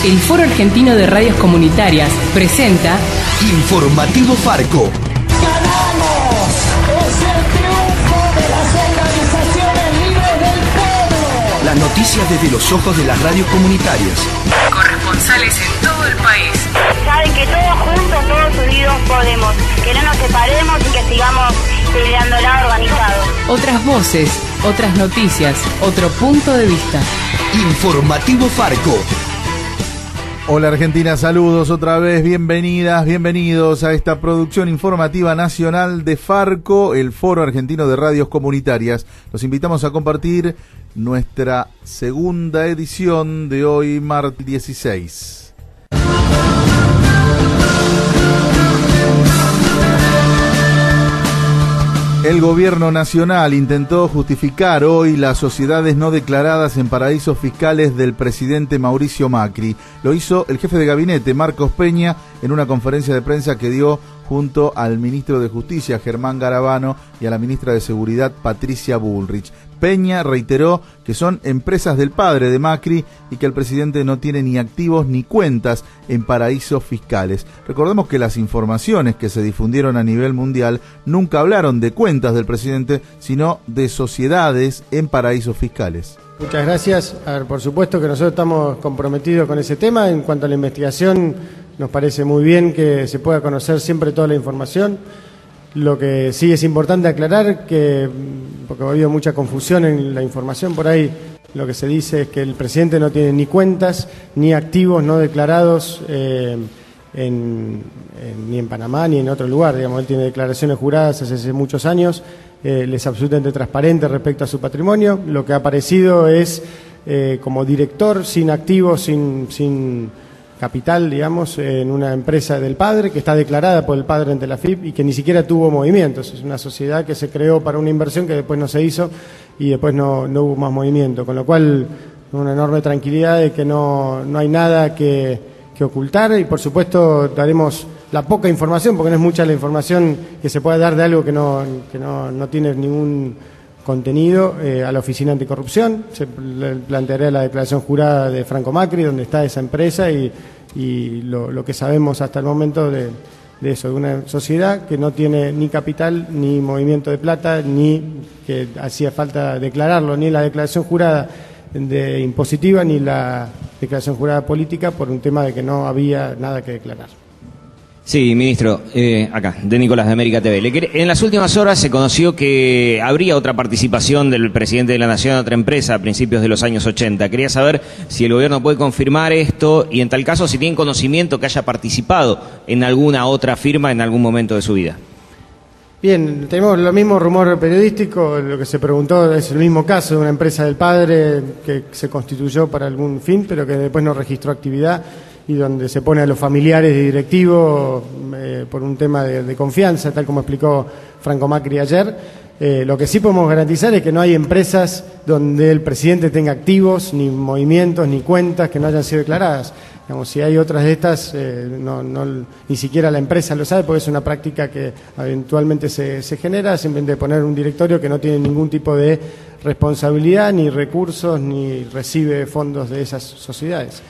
El Foro Argentino de Radios Comunitarias presenta Informativo Farco. ¡Ganamos! ¡Es el triunfo de las organizaciones libres del pueblo! Las noticias desde los ojos de las radios comunitarias. Corresponsales en todo el país. Saben que todos juntos, todos unidos podemos. Que no nos separemos y que sigamos peleándola organizados. Otras voces, otras noticias, otro punto de vista. Informativo Farco. Hola Argentina, saludos otra vez, bienvenidas, bienvenidos a esta producción informativa nacional de Farco, el Foro Argentino de Radios Comunitarias. Los invitamos a compartir nuestra segunda edición de hoy, martes 16. El gobierno nacional intentó justificar hoy las sociedades no declaradas en paraísos fiscales del presidente Mauricio Macri. Lo hizo el jefe de gabinete, Marcos Peña, en una conferencia de prensa que dio junto al ministro de Justicia, Germán Garabano, y a la ministra de Seguridad, Patricia Bullrich. Peña reiteró que son empresas del padre de Macri y que el presidente no tiene ni activos ni cuentas en paraísos fiscales. Recordemos que las informaciones que se difundieron a nivel mundial nunca hablaron de cuentas del presidente, sino de sociedades en paraísos fiscales. Muchas gracias. A ver, por supuesto que nosotros estamos comprometidos con ese tema. En cuanto a la investigación, nos parece muy bien que se pueda conocer siempre toda la información. Lo que sí es importante aclarar, porque ha habido mucha confusión en la información por ahí, lo que se dice es que el presidente no tiene ni cuentas ni activos no declarados ni en Panamá ni en otro lugar. Digamos, él tiene declaraciones juradas hace muchos años, él es absolutamente transparente respecto a su patrimonio. Lo que ha aparecido es como director sin activos, sin capital, digamos, en una empresa del padre, que está declarada por el padre ante la AFIP y que ni siquiera tuvo movimientos. Es una sociedad que se creó para una inversión que después no se hizo y después no hubo más movimiento, con lo cual una enorme tranquilidad de que no hay nada que ocultar, y por supuesto daremos la poca información, porque no es mucha la información que se pueda dar de algo que no tiene ningún contenido, a la Oficina Anticorrupción. Se planteará la declaración jurada de Franco Macri, donde está esa empresa, y lo que sabemos hasta el momento de eso, de una sociedad que no tiene ni capital, ni movimiento de plata, ni que hacía falta declararlo, ni la declaración jurada de impositiva, ni la declaración jurada política, por un tema de que no había nada que declarar. Sí, ministro, acá, de Nicolás de América TV. En las últimas horas se conoció que habría otra participación del presidente de la Nación en otra empresa a principios de los años 80. Quería saber si el gobierno puede confirmar esto y, en tal caso, si tienen conocimiento que haya participado en alguna otra firma en algún momento de su vida. Bien, tenemos lo mismo rumor periodístico. Lo que se preguntó es el mismo caso de una empresa del padre que se constituyó para algún fin, pero que después no registró actividad, y donde se pone a los familiares de directivos por un tema de confianza, tal como explicó Franco Macri ayer. Lo que sí podemos garantizar es que no hay empresas donde el presidente tenga activos, ni movimientos, ni cuentas que no hayan sido declaradas. Digamos, si hay otras de estas, ni siquiera la empresa lo sabe, porque es una práctica que eventualmente se genera, simplemente poner un directorio que no tiene ningún tipo de responsabilidad, ni recursos, ni recibe fondos de esas sociedades.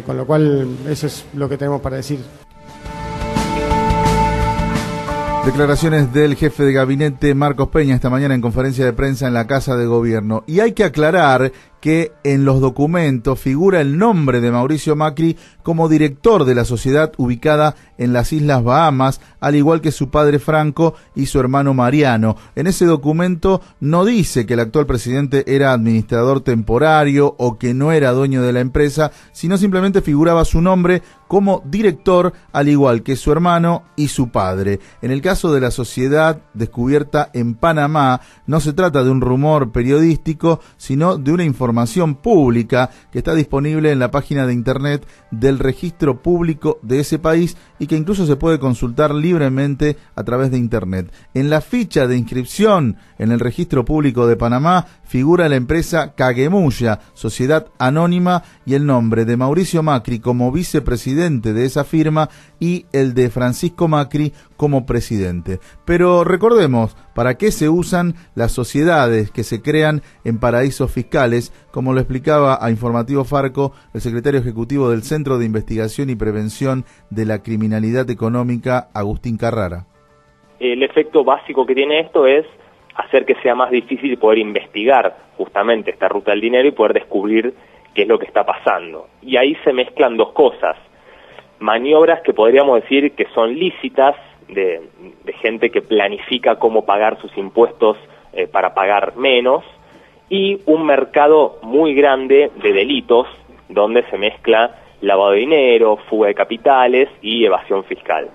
Con lo cual, eso es lo que tenemos para decir. Declaraciones del jefe de gabinete Marcos Peña esta mañana en conferencia de prensa en la Casa de Gobierno. Y hay que aclarar que en los documentos figura el nombre de Mauricio Macri como director de la sociedad ubicada en las Islas Bahamas, al igual que su padre Franco y su hermano Mariano. En ese documento no dice que el actual presidente era administrador temporario o que no era dueño de la empresa, sino simplemente figuraba su nombre como director, al igual que su hermano y su padre. En el caso de la sociedad descubierta en Panamá, no se trata de un rumor periodístico, sino de una información pública que está disponible en la página de internet del registro público de ese país y que incluso se puede consultar libremente a través de internet. En la ficha de inscripción en el registro público de Panamá figura la empresa Caguemulla, sociedad anónima, y el nombre de Mauricio Macri como vicepresidente de esa firma y el de Francisco Macri como presidente. Pero recordemos, ¿para qué se usan las sociedades que se crean en paraísos fiscales como lo explicaba a Informativo Farco el secretario ejecutivo del Centro de Investigación y Prevención de la Criminalidad Económica, Agustín Carrara. El efecto básico que tiene esto es hacer que sea más difícil poder investigar justamente esta ruta del dinero y poder descubrir qué es lo que está pasando. Y ahí se mezclan dos cosas: maniobras que podríamos decir que son lícitas, de gente que planifica cómo pagar sus impuestos para pagar menos, y un mercado muy grande de delitos donde se mezcla lavado de dinero, fuga de capitales y evasión fiscal.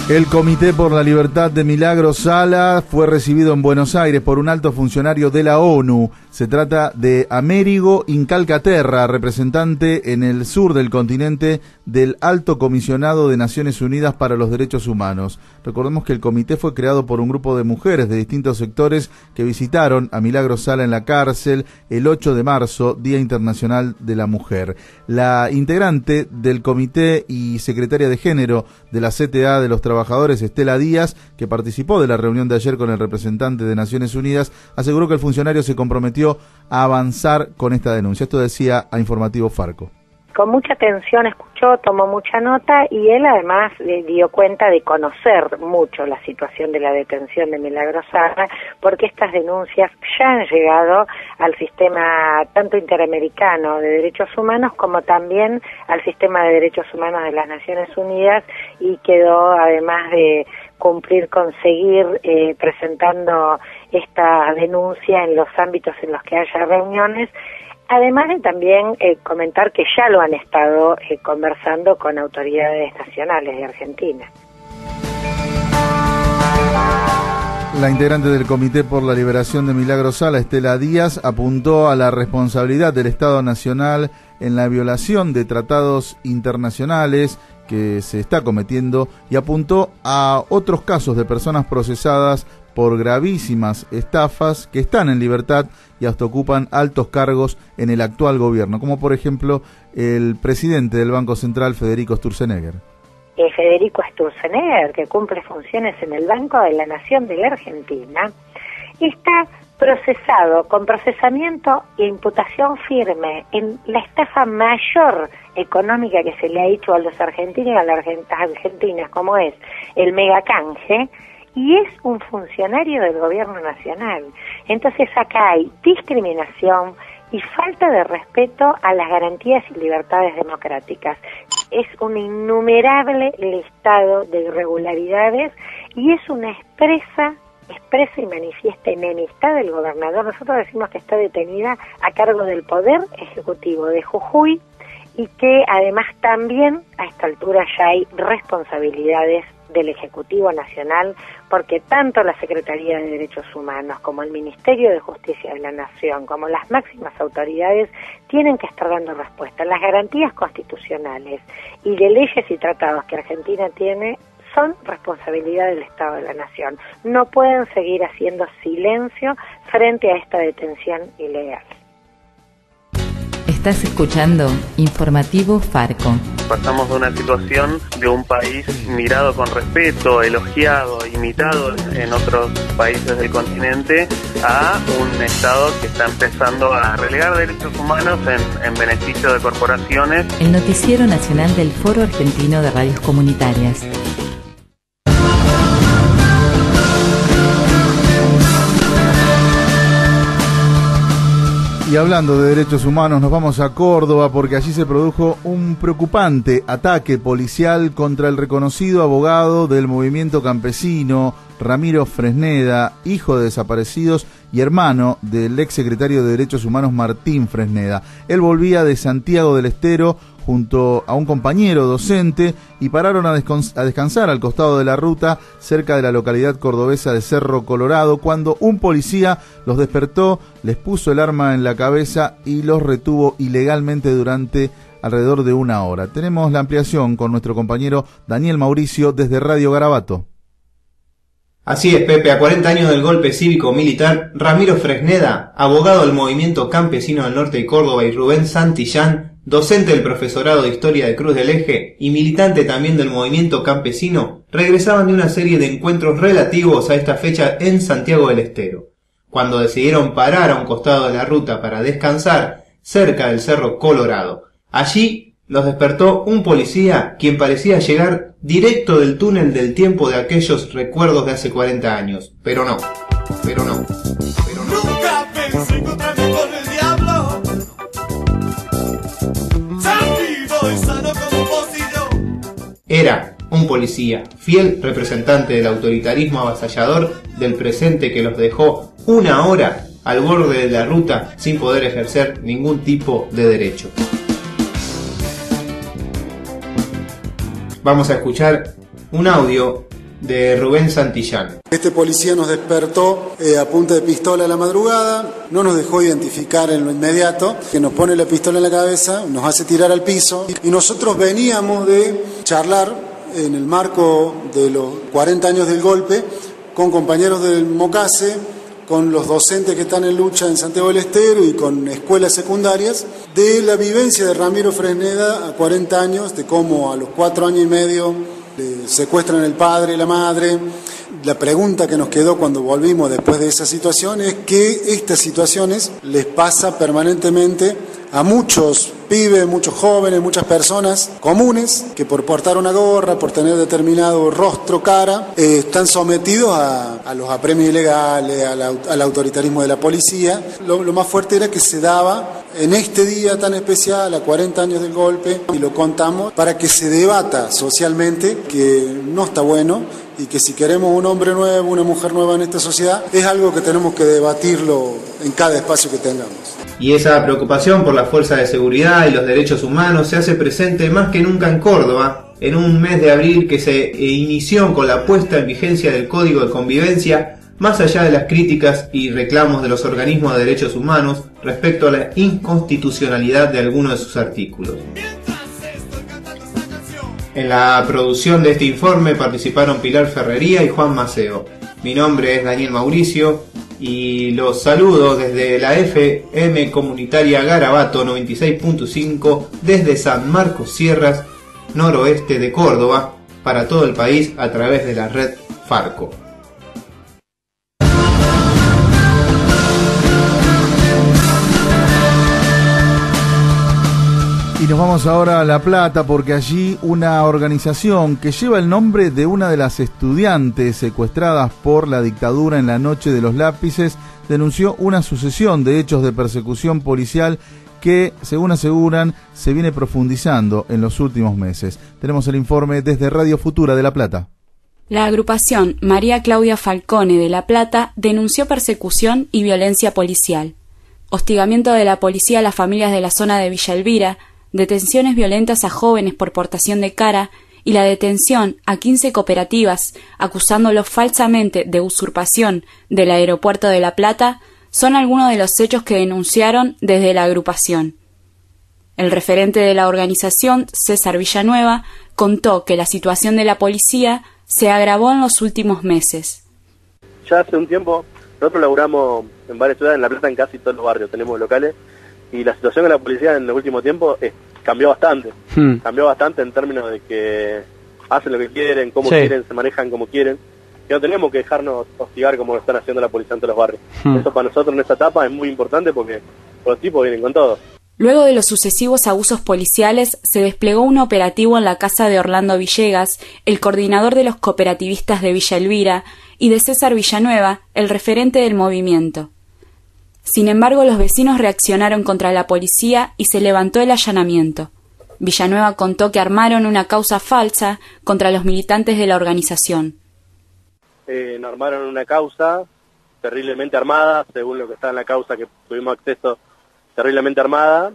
El Comité por la Libertad de Milagro Sala fue recibido en Buenos Aires por un alto funcionario de la ONU. Se trata de Amérigo Incalcaterra, representante en el sur del continente del Alto Comisionado de Naciones Unidas para los Derechos Humanos. Recordemos que el comité fue creado por un grupo de mujeres de distintos sectores que visitaron a Milagro Sala en la cárcel el 8 de marzo, Día Internacional de la Mujer. La integrante del comité y secretaria de género de la CTA de los Trabajadores, Estela Díaz, que participó de la reunión de ayer con el representante de Naciones Unidas, aseguró que el funcionario se comprometió a avanzar con esta denuncia. Esto decía a Informativo Farco. Con mucha atención escuchó, tomó mucha nota y él además le dio cuenta de conocer mucho la situación de la detención de Milagro Sala, porque estas denuncias ya han llegado al sistema tanto interamericano de derechos humanos como también al sistema de derechos humanos de las Naciones Unidas, y quedó, además de seguir presentando esta denuncia en los ámbitos en los que haya reuniones. Además de también comentar que ya lo han estado conversando con autoridades nacionales de Argentina. La integrante del Comité por la Liberación de Milagro Sala, Estela Díaz, apuntó a la responsabilidad del Estado Nacional en la violación de tratados internacionales que se está cometiendo y apuntó a otros casos de personas procesadas por gravísimas estafas que están en libertad y hasta ocupan altos cargos en el actual gobierno, como por ejemplo el presidente del Banco Central, Federico Sturzenegger. Federico Sturzenegger, que cumple funciones en el Banco de la Nación de la Argentina, está procesado con procesamiento e imputación firme en la estafa mayor económica que se le ha hecho a los argentinos y a las argentinas, como es el megacanje, y es un funcionario del gobierno nacional. Entonces acá hay discriminación y falta de respeto a las garantías y libertades democráticas. Es un innumerable listado de irregularidades y es una expresa y manifiesta enemistad del gobernador. Nosotros decimos que está detenida a cargo del Poder Ejecutivo de Jujuy, y que además también a esta altura ya hay responsabilidades del Ejecutivo Nacional, porque tanto la Secretaría de Derechos Humanos como el Ministerio de Justicia de la Nación, como las máximas autoridades, tienen que estar dando respuesta. Las garantías constitucionales y de leyes y tratados que Argentina tiene son responsabilidad del Estado de la Nación. No pueden seguir haciendo silencio frente a esta detención ilegal. Estás escuchando Informativo Farco. Pasamos de una situación de un país mirado con respeto, elogiado, imitado en otros países del continente, a un Estado que está empezando a relegar derechos humanos en beneficio de corporaciones. El noticiero nacional del Foro Argentino de Radios Comunitarias. Y hablando de derechos humanos, nos vamos a Córdoba porque allí se produjo un preocupante ataque policial contra el reconocido abogado del movimiento campesino, Ramiro Fresneda, hijo de desaparecidos y hermano del ex secretario de Derechos Humanos Martín Fresneda. Él volvía de Santiago del Estero junto a un compañero docente y pararon a descansar al costado de la ruta cerca de la localidad cordobesa de Cerro Colorado cuando un policía los despertó, les puso el arma en la cabeza y los retuvo ilegalmente durante alrededor de una hora. Tenemos la ampliación con nuestro compañero Daniel Mauricio desde Radio Garabato. Así es, Pepe, a 40 años del golpe cívico-militar, Ramiro Fresneda, abogado del movimiento campesino del norte de Córdoba, y Rubén Santillán, docente del profesorado de Historia de Cruz del Eje y militante también del movimiento campesino, regresaban de una serie de encuentros relativos a esta fecha en Santiago del Estero, cuando decidieron parar a un costado de la ruta para descansar cerca del Cerro Colorado. Allí los despertó un policía quien parecía llegar directo del túnel del tiempo de aquellos recuerdos de hace 40 años. Pero no. Nunca pensé encontrarme con el diablo, tan vivo y sano como un pocillo. Era un policía, fiel representante del autoritarismo avasallador del presente que los dejó una hora al borde de la ruta sin poder ejercer ningún tipo de derecho. Vamos a escuchar un audio de Rubén Santillán. Este policía nos despertó a punta de pistola a la madrugada, no nos dejó identificar en lo inmediato, que nos pone la pistola en la cabeza, nos hace tirar al piso y nosotros veníamos de charlar en el marco de los 40 años del golpe con compañeros del Mocase, con los docentes que están en lucha en Santiago del Estero y con escuelas secundarias, de la vivencia de Ramiro Fresneda a 40 años, de cómo a los 4 años y medio le secuestran el padre y la madre. La pregunta que nos quedó cuando volvimos después de esa situación es que estas situaciones les pasa permanentemente a muchos pibes, muchos jóvenes, muchas personas comunes que por portar una gorra, por tener determinado rostro, cara, están sometidos a los apremios ilegales, al autoritarismo de la policía. Lo más fuerte era que se daba en este día tan especial, a 40 años del golpe, y lo contamos para que se debata socialmente que no está bueno y que si queremos un hombre nuevo, una mujer nueva en esta sociedad, es algo que tenemos que debatirlo en cada espacio que tengamos. Y esa preocupación por la fuerza de seguridad y los derechos humanos se hace presente más que nunca en Córdoba, en un mes de abril que se inició con la puesta en vigencia del Código de Convivencia, más allá de las críticas y reclamos de los organismos de derechos humanos respecto a la inconstitucionalidad de algunos de sus artículos. En la producción de este informe participaron Pilar Ferrería y Juan Maceo. Mi nombre es Daniel Mauricio y los saludo desde la FM comunitaria Garabato 96.5 desde San Marcos Sierras, noroeste de Córdoba, para todo el país a través de la red Farco. Y nos vamos ahora a La Plata porque allí una organización que lleva el nombre de una de las estudiantes secuestradas por la dictadura en la noche de los lápices denunció una sucesión de hechos de persecución policial que, según aseguran, se viene profundizando en los últimos meses. Tenemos el informe desde Radio Futura de La Plata. La agrupación María Claudia Falcone de La Plata denunció persecución y violencia policial, hostigamiento de la policía a las familias de la zona de Villa Elvira, detenciones violentas a jóvenes por portación de cara y la detención a 15 cooperativas acusándolos falsamente de usurpación del aeropuerto de La Plata son algunos de los hechos que denunciaron desde la agrupación. El referente de la organización, César Villanueva, contó que la situación de la policía se agravó en los últimos meses. Ya hace un tiempo, nosotros laburamos en varias ciudades, en La Plata, en casi todos los barrios, tenemos locales, y la situación de la policía en el último tiempo cambió bastante. Cambió bastante en términos de que hacen lo que quieren, cómo quieren, se manejan como quieren. Y no tenemos que dejarnos hostigar como lo están haciendo la policía en todos los barrios. Eso para nosotros en esta etapa es muy importante porque los tipos vienen con todo. Luego de los sucesivos abusos policiales, se desplegó un operativo en la casa de Orlando Villegas, el coordinador de los cooperativistas de Villa Elvira, y de César Villanueva, el referente del movimiento. Sin embargo, los vecinos reaccionaron contra la policía y se levantó el allanamiento. Villanueva contó que armaron una causa falsa contra los militantes de la organización. Nos armaron una causa terriblemente armada, según lo que está en la causa que tuvimos acceso, terriblemente armada,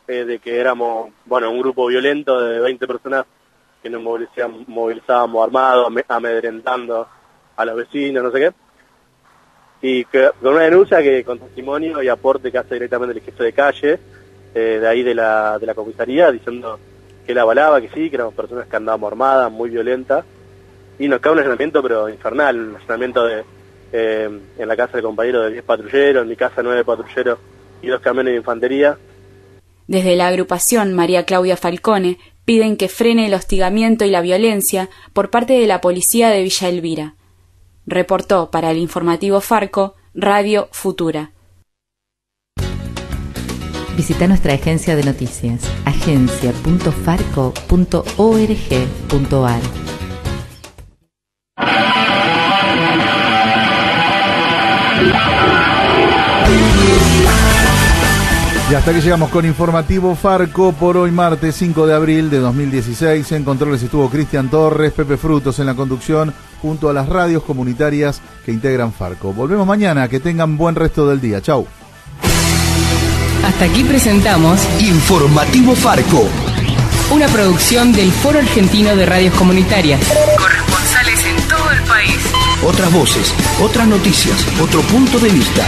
de que éramos, un grupo violento de 20 personas que nos movilizábamos armados, amedrentando a los vecinos, no sé qué. Y con una denuncia que con testimonio y aporte que hace directamente el jefe de calle, de ahí de la comisaría, diciendo que él avalaba, que sí, que éramos personas que andábamos armadas, muy violentas, y nos cae un allanamiento pero infernal, un allanamiento en la casa del compañero de 10 patrulleros, en mi casa 9 patrulleros y 2 camiones de infantería. Desde la agrupación María Claudia Falcone piden que frene el hostigamiento y la violencia por parte de la policía de Villa Elvira. Reportó para el informativo Farco, Radio Futura. Visita nuestra agencia de noticias, agencia.farco.org.ar. Y hasta aquí llegamos con Informativo Farco por hoy martes 5 de abril de 2016. En controles estuvo Cristian Torres, Pepe Frutos en la conducción, junto a las radios comunitarias que integran Farco. Volvemos mañana, que tengan buen resto del día. Chau. Hasta aquí presentamos Informativo Farco, una producción del Foro Argentino de Radios Comunitarias. Corresponsales en todo el país. Otras voces, otras noticias, otro punto de vista.